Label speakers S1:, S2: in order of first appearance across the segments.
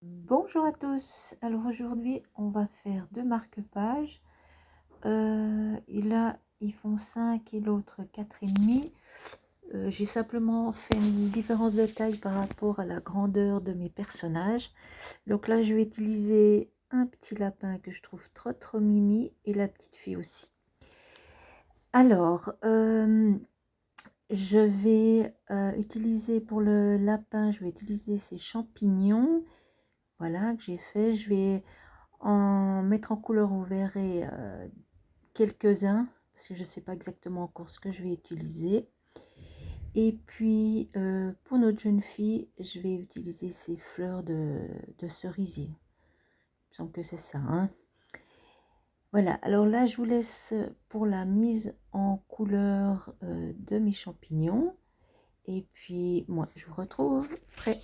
S1: Bonjour à tous. Alors aujourd'hui, on va faire deux marque-pages. Ils font 5 et l'autre 4,5. J'ai simplement fait une différence de taille par rapport à la grandeur de mes personnages. Donc là, je vais utiliser un petit lapin que je trouve trop trop mimi et la petite fille aussi. Alors, je vais utiliser pour le lapin, je vais utiliser ces champignons. Voilà, que j'ai fait. Je vais en mettre en couleur au vert et quelques-uns, parce que je ne sais pas exactement encore ce que je vais utiliser. Et puis, pour notre jeune fille, je vais utiliser ces fleurs de cerisier. Il me semble que c'est ça, hein. Voilà, alors là, je vous laisse pour la mise en couleur de mes champignons. Et puis, moi, je vous retrouve prêt.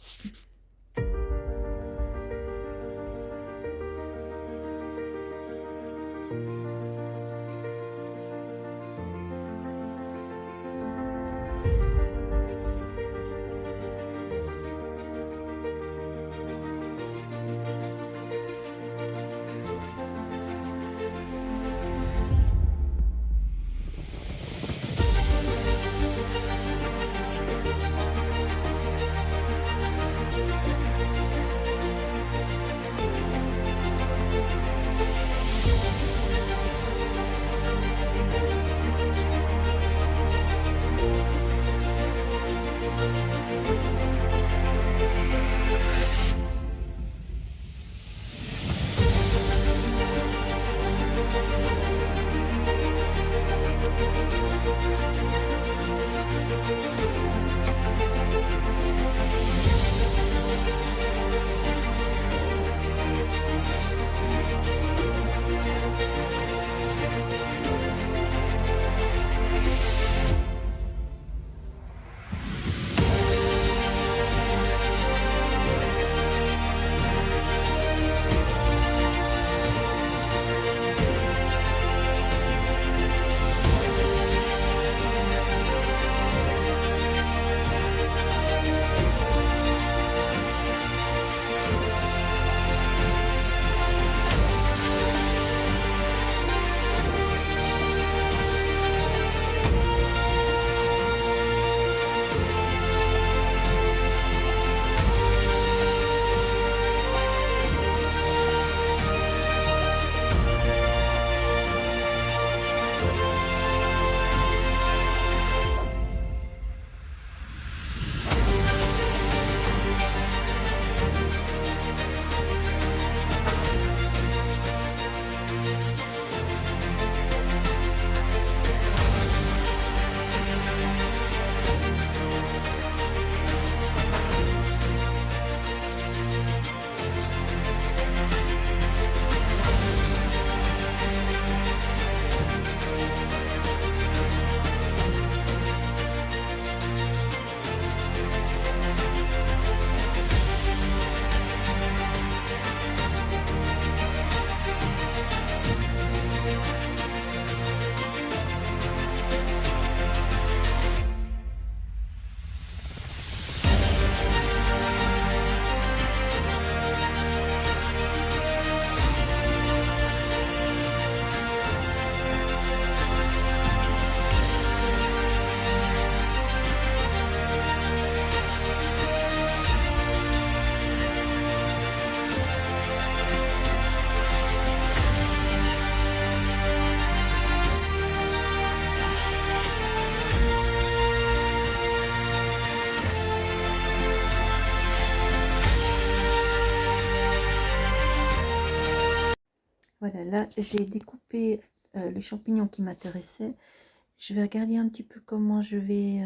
S1: Voilà, là j'ai découpé les champignons qui m'intéressaient. Je vais regarder un petit peu comment je vais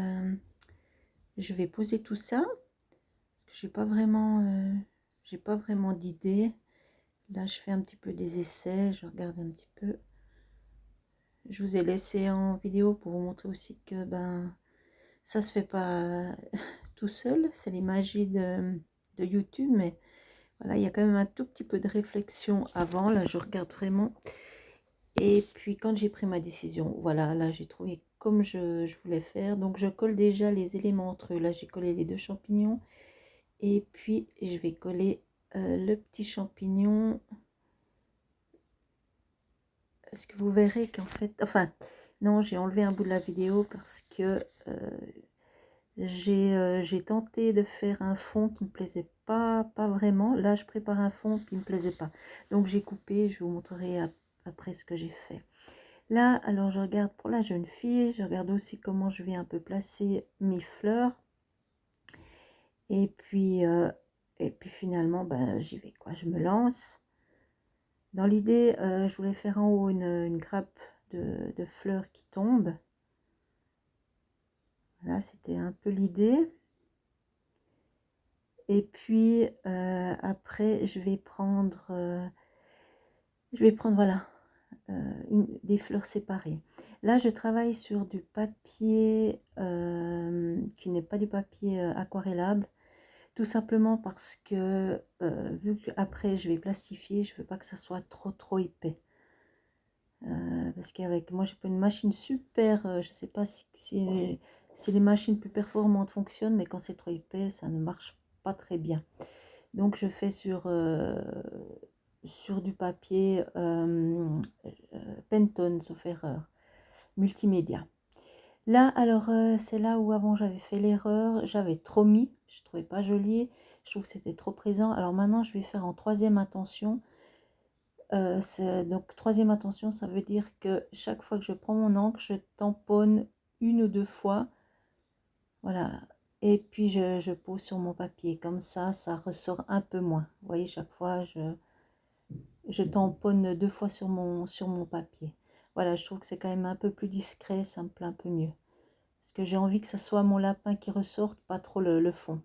S1: poser tout ça. Parce que j'ai pas vraiment d'idée. Là je fais un petit peu des essais, je regarde un petit peu. Je vous ai laissé en vidéo pour vous montrer aussi que ben ça se fait pas tout seul. C'est les magies de YouTube, mais voilà, il y a quand même un tout petit peu de réflexion avant. Là je regarde vraiment. Et puis quand j'ai pris ma décision, voilà, là j'ai trouvé comme je voulais faire. Donc je colle déjà les éléments entre eux. Là j'ai collé les deux champignons. Et puis je vais coller le petit champignon, parce que vous verrez qu'en fait, enfin, non, j'ai enlevé un bout de la vidéo parce que j'ai tenté de faire un fond qui me plaisait pas vraiment. Là, je prépare un fond qui me plaisait pas. Donc, j'ai coupé, je vous montrerai après ce que j'ai fait. Là, alors, je regarde pour la jeune fille, je regarde aussi comment je vais un peu placer mes fleurs. Et puis finalement, ben, j'y vais, quoi. Je me lance. Dans l'idée, je voulais faire en haut une grappe de fleurs qui tombent. Là, c'était un peu l'idée. Et puis, après, je vais prendre, voilà, des fleurs séparées. Là, je travaille sur du papier qui n'est pas du papier aquarellable. Tout simplement parce que, vu qu'après je vais plastifier, je veux pas que ça soit trop épais. Parce qu'avec moi, j'ai pas une machine super, je sais pas si les machines plus performantes fonctionnent, mais quand c'est trop épais, ça ne marche pas très bien. Donc je fais sur du papier Pantone, sauf erreur, multimédia. Là, alors, c'est là où avant j'avais fait l'erreur, j'avais trop mis, je trouvais pas joli, je trouve que c'était trop présent. Alors maintenant, je vais faire en troisième intention. Donc, troisième intention, ça veut dire que chaque fois que je prends mon encre, je tamponne une ou deux fois. Voilà. Et puis, je pose sur mon papier. Comme ça ressort un peu moins. Vous voyez, chaque fois, je tamponne deux fois sur mon papier. Voilà, je trouve que c'est quand même un peu plus discret, ça me plaît un peu mieux. Parce que j'ai envie que ce soit mon lapin qui ressorte, pas trop le fond.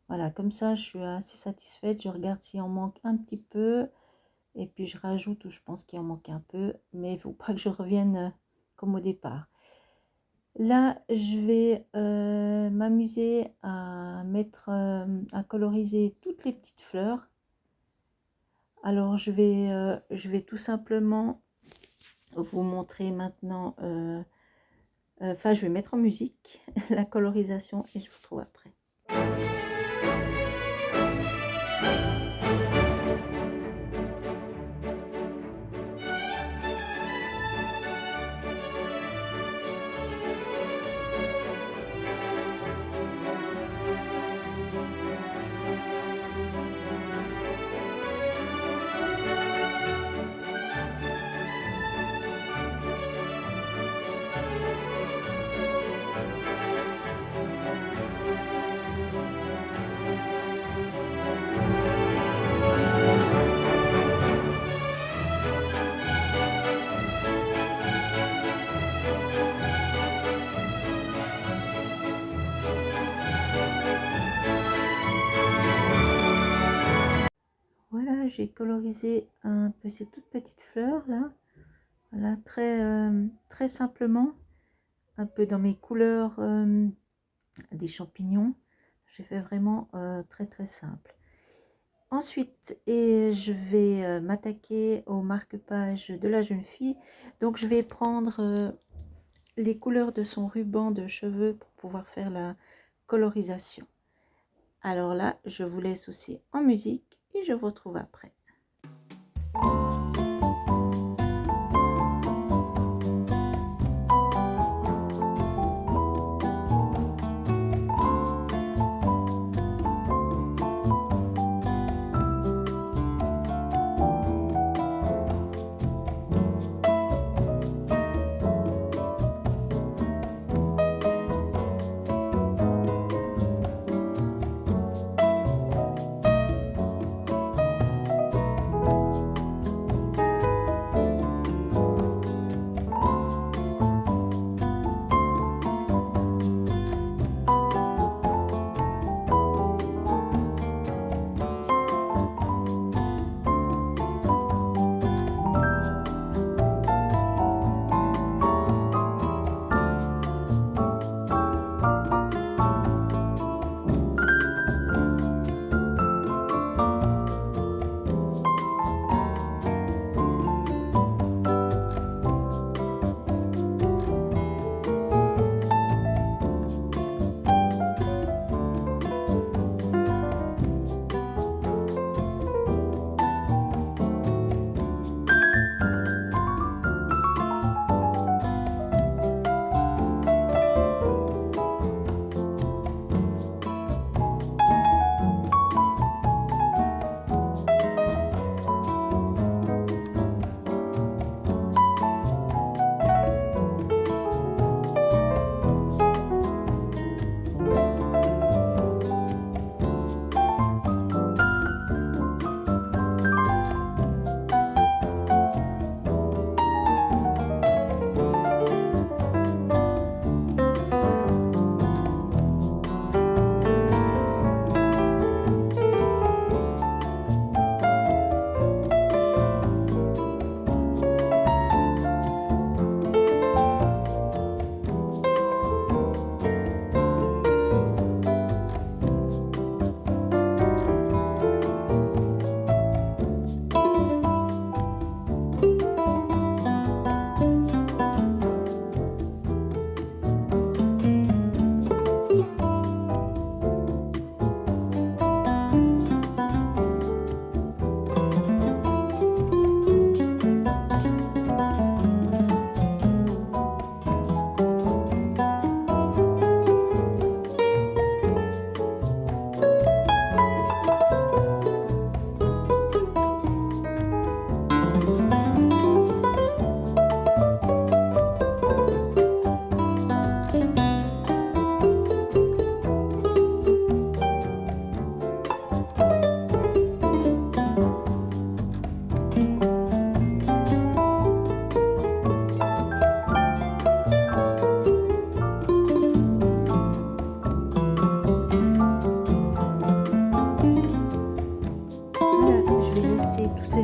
S1: Voilà, comme ça, je suis assez satisfaite. Je regarde s'il en manque un petit peu. Et puis, je rajoute où je pense qu'il en manque un peu. Mais il ne faut pas que je revienne comme au départ. Là, je vais m'amuser à à coloriser toutes les petites fleurs. Alors, je vais tout simplement vous montrer maintenant... Enfin, je vais mettre en musique la colorisation et je vous retrouve après. Voilà, j'ai colorisé un peu ces toutes petites fleurs là. Voilà, très simplement, un peu dans mes couleurs des champignons. J'ai fait vraiment très simple. Ensuite, je vais m'attaquer au marque-page de la jeune fille. Donc, je vais prendre les couleurs de son ruban de cheveux pour pouvoir faire la colorisation. Alors là, je vous laisse aussi en musique et je vous retrouve après.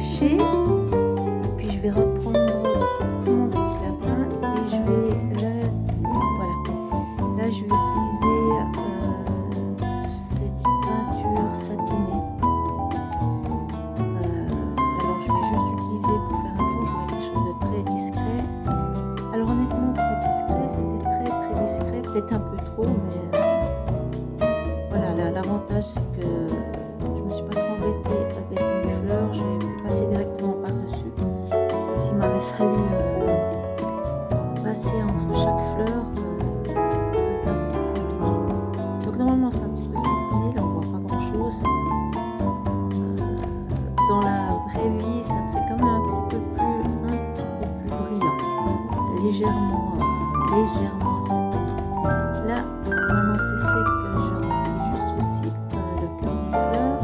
S1: sécher. Et puis je vais reprendre mon petit lapin et je vais là, voilà, là je vais utiliser cette peinture satinée. Alors je vais juste utiliser pour faire un fond, je vais mettre quelque chose de très discret. Alors honnêtement très discret, c'était très discret, peut-être un peu trop, mais voilà, l'avantage c'est que je me suis pas trop embêtée avec mes fleurs, j'ai passé directement par-dessus. Parce que s'il m'avait fallu passer entre chaque fleur, ça aurait été un peu compliqué. Donc normalement c'est un petit peu satiné, là on voit pas grand-chose. Dans la vraie vie, ça fait quand même un petit peu plus brillant. C'est légèrement satiné. Là, maintenant que c'est sec, je remplis juste aussi le cœur des fleurs.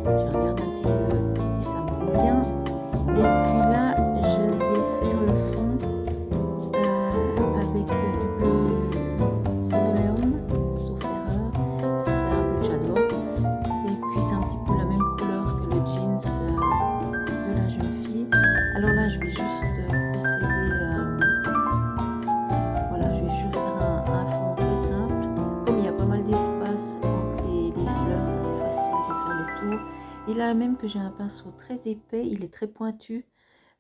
S1: Je regarde un petit peu si ça me convient. Et puis là, je vais faire le fond avec du bleu céréalium, sauf erreur. C'est un bleu que j'adore. Et puis c'est un petit peu la même couleur que le jeans de la jeune fille. Alors là, je vais juste procéder. Voilà, je vais juste faire un fond très simple. Comme il y a pas mal d'espace entre les fleurs, ça c'est facile de faire le tour. Et là même que j'ai un pinceau très épais, il est très pointu.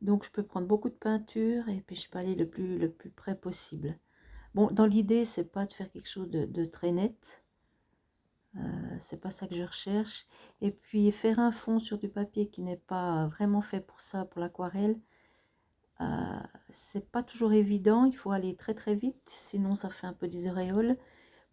S1: Donc je peux prendre beaucoup de peinture et puis je peux aller le plus près possible. Bon, dans l'idée, c'est pas de faire quelque chose de très net. C'est pas ça que je recherche. Et puis faire un fond sur du papier qui n'est pas vraiment fait pour ça, pour l'aquarelle, c'est pas toujours évident. Il faut aller très vite, sinon ça fait un peu des auréoles.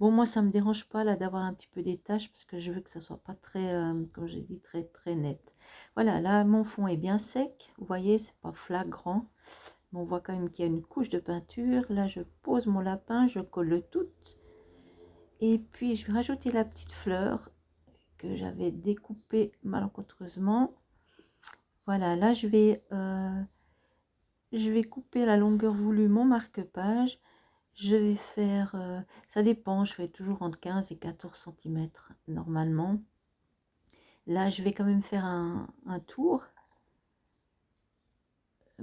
S1: Bon, moi ça me dérange pas là d'avoir un petit peu des taches parce que je veux que ça soit pas très, comme j'ai dit, très net. Voilà, là mon fond est bien sec. Vous voyez, c'est pas flagrant, mais on voit quand même qu'il y a une couche de peinture. Là, je pose mon lapin, je colle le tout. Et puis je vais rajouter la petite fleur que j'avais découpée malencontreusement. Voilà, là je vais couper la longueur voulue mon marque-page. Je vais faire, ça dépend, je fais toujours entre 15 et 14 cm normalement. Là, je vais quand même faire un tour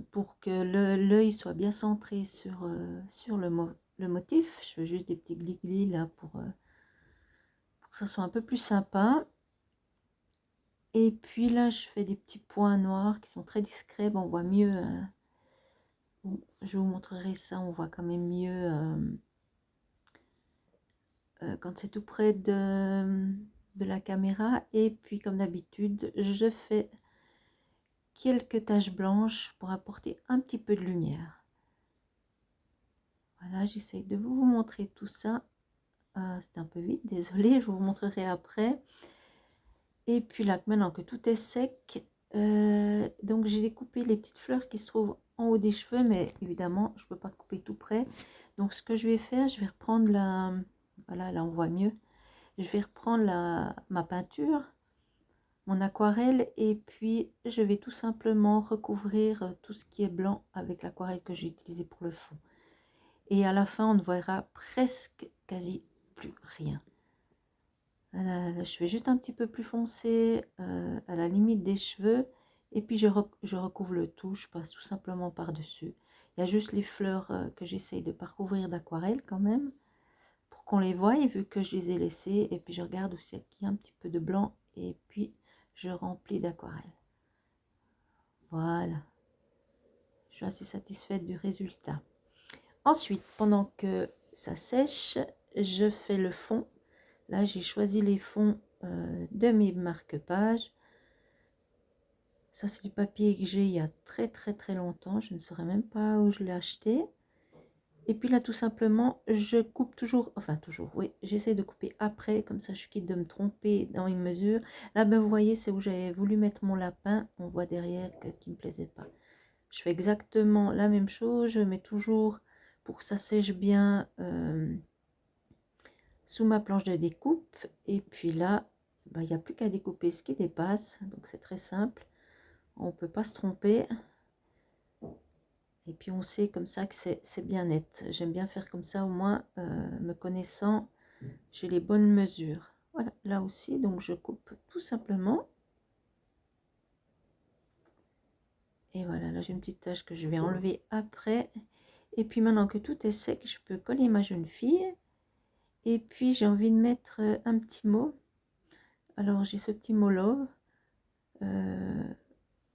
S1: pour que l'œil soit bien centré sur le motif. Je fais juste des petits glis-glis là pour que ça soit un peu plus sympa. Et puis là, je fais des petits points noirs qui sont très discrets. Bon, on voit mieux. Bon, je vous montrerai ça, on voit quand même mieux quand c'est tout près de la caméra. Et puis comme d'habitude, je fais quelques taches blanches pour apporter un petit peu de lumière. Voilà, j'essaie de vous montrer tout ça. C'est un peu vite, désolée, je vous montrerai après. Et puis là, maintenant que tout est sec, donc j'ai découpé les petites fleurs qui se trouvent en haut des cheveux, mais évidemment, je ne peux pas couper tout près. Donc ce que je vais faire, je vais reprendre la... Voilà, là on voit mieux. Je vais reprendre ma peinture, mon aquarelle, et puis je vais tout simplement recouvrir tout ce qui est blanc avec l'aquarelle que j'ai utilisée pour le fond. Et à la fin, on ne verra presque quasi plus rien. Là, je fais juste un petit peu plus foncé à la limite des cheveux. Et puis je recouvre le tout, je passe tout simplement par-dessus. Il y a juste les fleurs que j'essaye de pas recouvrir d'aquarelle quand même, pour qu'on les voie, vu que je les ai laissées. Et puis je regarde aussi qu'il y a un petit peu de blanc. Et puis je remplis d'aquarelle. Voilà. Je suis assez satisfaite du résultat. Ensuite, pendant que ça sèche, je fais le fond. Là, j'ai choisi les fonds de mes marque-pages. Ça, c'est du papier que j'ai il y a très longtemps. Je ne saurais même pas où je l'ai acheté. Et puis là, tout simplement, je coupe toujours, enfin toujours, oui, j'essaie de couper après, comme ça je suis quitte de me tromper dans une mesure. Là, ben, vous voyez, c'est où j'avais voulu mettre mon lapin. On voit derrière qu'il ne me plaisait pas. Je fais exactement la même chose. Je mets toujours, pour que ça sèche bien, sous ma planche de découpe. Et puis là, ben, il n'y a plus qu'à découper ce qui dépasse. Donc c'est très simple. On ne peut pas se tromper. Et puis on sait comme ça que c'est bien net. J'aime bien faire comme ça, au moins, me connaissant, j'ai les bonnes mesures. Voilà, là aussi, donc je coupe tout simplement. Et voilà, là j'ai une petite tache que je vais enlever après. Et puis maintenant que tout est sec, je peux coller ma jeune fille. Et puis j'ai envie de mettre un petit mot. Alors j'ai ce petit mot love.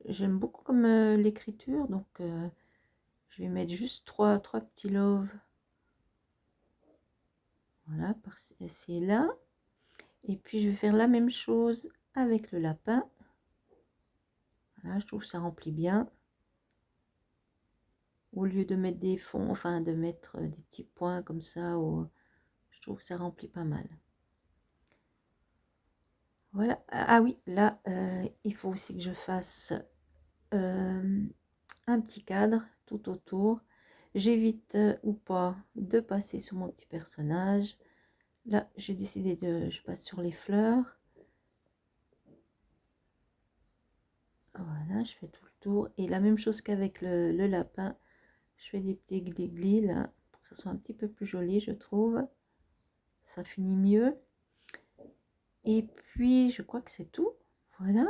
S1: J'aime beaucoup comme l'écriture, donc je vais mettre juste trois petits love. Voilà, par-ci et là. Et puis je vais faire la même chose avec le lapin. Voilà, je trouve que ça remplit bien. Au lieu de mettre des fonds, enfin de mettre des petits points comme ça, je trouve que ça remplit pas mal. Voilà. Ah oui, là, il faut aussi que je fasse un petit cadre tout autour. J'évite ou pas de passer sur mon petit personnage. Là, j'ai décidé je passe sur les fleurs. Voilà, je fais tout le tour. Et la même chose qu'avec le lapin, je fais des petits glis-glis là, pour que ça soit un petit peu plus joli, je trouve. Ça finit mieux. Et puis, je crois que c'est tout. Voilà.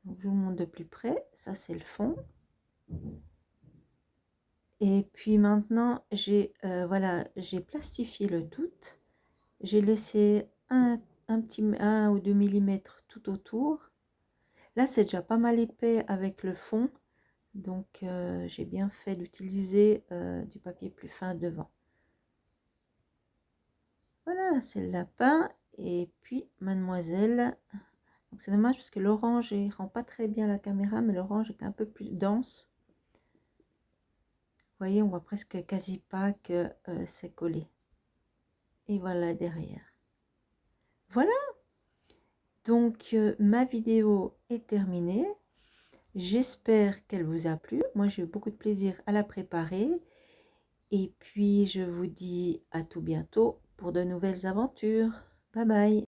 S1: Donc, je vous montre de plus près. Ça, c'est le fond. Et puis maintenant, voilà, j'ai plastifié le tout. J'ai laissé un petit 1 ou 2 millimètres tout autour. Là, c'est déjà pas mal épais avec le fond. Donc, j'ai bien fait d'utiliser du papier plus fin devant. Voilà, c'est le lapin. Et puis, mademoiselle. Donc, c'est dommage parce que l'orange, il rend pas très bien la caméra, mais l'orange est un peu plus dense. Vous voyez, on voit presque quasi pas que c'est collé. Et voilà derrière. Voilà. Donc, ma vidéo est terminée. J'espère qu'elle vous a plu. Moi, j'ai eu beaucoup de plaisir à la préparer. Et puis, je vous dis à tout bientôt pour de nouvelles aventures. Bye bye.